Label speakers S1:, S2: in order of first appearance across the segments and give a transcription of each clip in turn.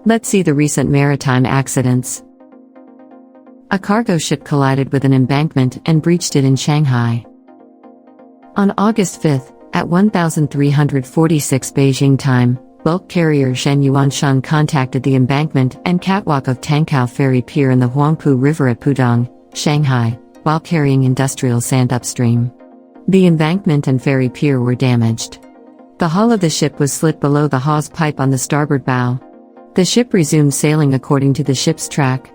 S1: Let's see the recent maritime accidents. A cargo ship collided with an embankment and breached it in Shanghai. On August 5, at 1346 Beijing time, bulk carrier Shen Yuansheng contacted the embankment and catwalk of Tangkao Ferry Pier in the Huangpu River at Pudong, Shanghai, while carrying industrial sand upstream. The embankment and ferry pier were damaged. The hull of the ship was slit below the hawse pipe on the starboard bow. The ship resumed sailing according to the ship's track.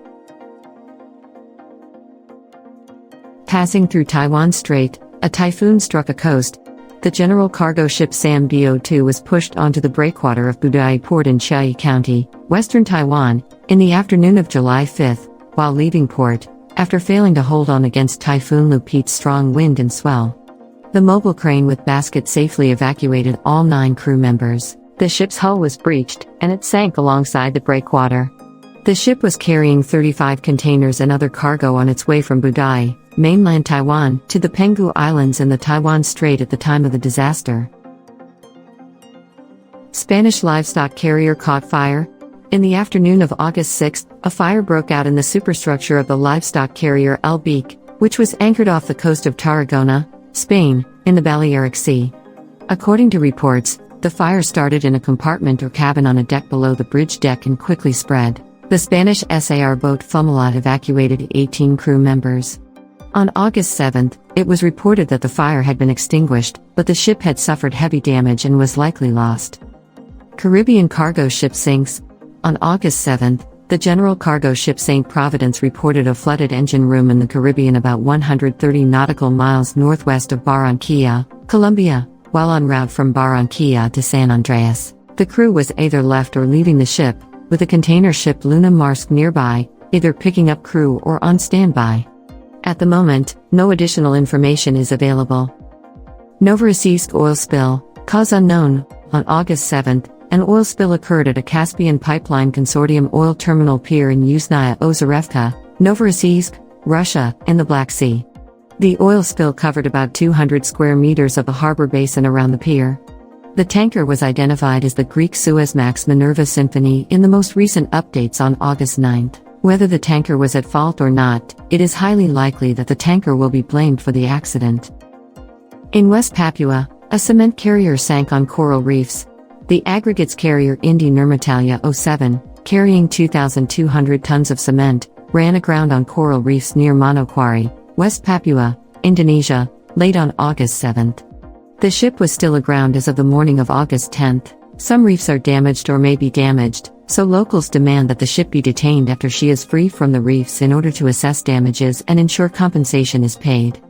S1: Passing through Taiwan Strait, a typhoon struck a coast. The general cargo ship Sam Bo2 was pushed onto the breakwater of Budai Port in Chiayi County, western Taiwan, in the afternoon of July 5, while leaving port, after failing to hold on against Typhoon Lupete's strong wind and swell. The mobile crane with basket safely evacuated all 9 crew members. The ship's hull was breached, and it sank alongside the breakwater. The ship was carrying 35 containers and other cargo on its way from Budai, mainland Taiwan, to the Penghu Islands in the Taiwan Strait at the time of the disaster. Spanish livestock carrier caught fire. In the afternoon of August 6, a fire broke out in the superstructure of the livestock carrier El Beak, which was anchored off the coast of Tarragona, Spain, in the Balearic Sea. According to reports, the fire started in a compartment or cabin on a deck below the bridge deck and quickly spread. The Spanish SAR boat Fumalat evacuated 18 crew members. On August 7, it was reported that the fire had been extinguished, but the ship had suffered heavy damage and was likely lost. Caribbean cargo ship sinks. On August 7, the general cargo ship St. Providence reported a flooded engine room in the Caribbean about 130 nautical miles northwest of Barranquilla, Colombia, while en route from Barranquilla to San Andreas. The crew was either left or leaving the ship, with a container ship Luna Marsk nearby, either picking up crew or on standby. At the moment, no additional information is available. Novorossiysk oil spill, cause unknown. On August 7, an oil spill occurred at a Caspian Pipeline Consortium oil terminal pier in Yuzhnaya Ozerevka, Novorossiysk, Russia, in the Black Sea. The oil spill covered about 200 square meters of the harbor basin around the pier. The tanker was identified as the Greek Suezmax Minerva Symphony in the most recent updates on August 9. Whether the tanker was at fault or not, it is highly likely that the tanker will be blamed for the accident. In West Papua, a cement carrier sank on coral reefs. The aggregates carrier Indi Nirmatalia 07, carrying 2,200 tons of cement, ran aground on coral reefs near Manokwari, West Papua, Indonesia, late on August 7. The ship was still aground as of the morning of August 10. Some reefs are damaged or may be damaged, so locals demand that the ship be detained after she is free from the reefs in order to assess damages and ensure compensation is paid.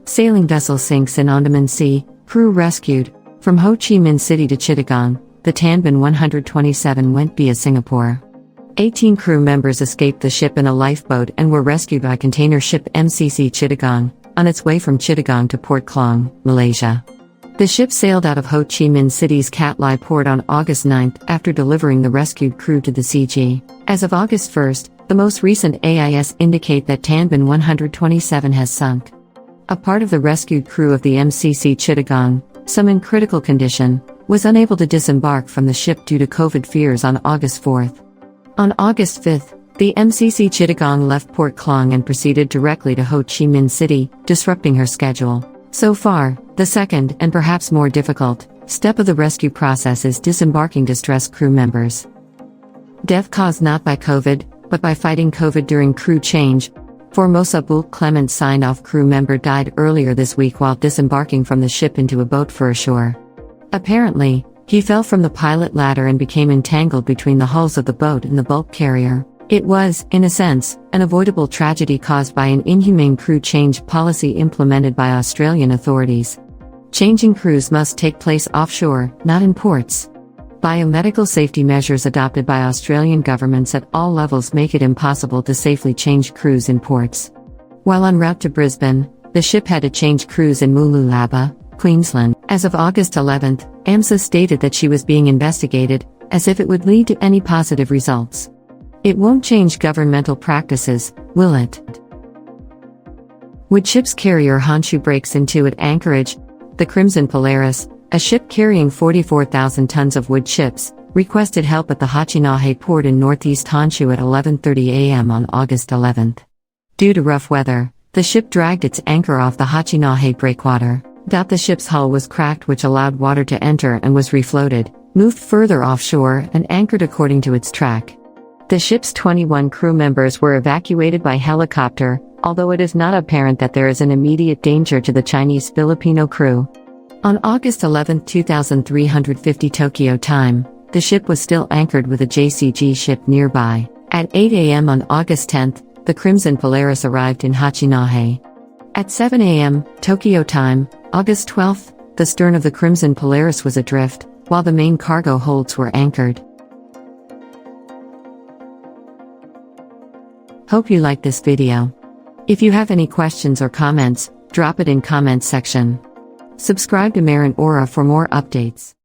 S1: Sailing vessel sinks in Andaman Sea, crew rescued. From Ho Chi Minh City to Chittagong, the Tan Binh 127 went via Singapore. 18 crew members escaped the ship in a lifeboat and were rescued by container ship MCC Chittagong, on its way from Chittagong to Port Klang, Malaysia. The ship sailed out of Ho Chi Minh City's Cat Lai port on August 9 after delivering the rescued crew to the CG. As of August 1, the most recent AIS indicate that Tan Binh 127 has sunk. A part of the rescued crew of the MCC Chittagong, some in critical condition, was unable to disembark from the ship due to COVID fears on August 4. On August 5, the MCC Chittagong left Port Klang and proceeded directly to Ho Chi Minh City, disrupting her schedule. So far, the second, and perhaps more difficult, step of the rescue process is disembarking distressed crew members. Death caused not by COVID, but by fighting COVID during crew change. Formosa Bulk Clement signed-off crew member died earlier this week while disembarking from the ship into a boat for ashore. Apparently, he fell from the pilot ladder and became entangled between the hulls of the boat and the bulk carrier. It was, in a sense, an avoidable tragedy caused by an inhumane crew change policy implemented by Australian authorities. Changing crews must take place offshore, not in ports. Biomedical safety measures adopted by Australian governments at all levels make it impossible to safely change crews in ports. While en route to Brisbane, the ship had to change crews in Mooloolaba, Queensland. As of August 11, AMSA stated that she was being investigated, as if it would lead to any positive results. It won't change governmental practices, will it? Wood ship's carrier Honshu breaks into at Anchorage. The Crimson Polaris, a ship carrying 44,000 tons of wood chips, requested help at the Hachinahe port in northeast Honshu at 11:30 a.m. on August 11th. Due to rough weather, the ship dragged its anchor off the Hachinahe breakwater. The ship's hull was cracked, which allowed water to enter, and was refloated, moved further offshore, and anchored according to its track. The ship's 21 crew members were evacuated by helicopter, although it is not apparent that there is an immediate danger to the Chinese Filipino crew. On August 11, 2350 Tokyo time, the ship was still anchored with a JCG ship nearby. At 8 a.m. on August 10, the Crimson Polaris arrived in Hachinahe. At 7 a.m. Tokyo time, August 12, the stern of the Crimson Polaris was adrift, while the main cargo holds were anchored. Hope you liked this video. If you have any questions or comments, drop it in comments section. Subscribe to MarinAura for more updates.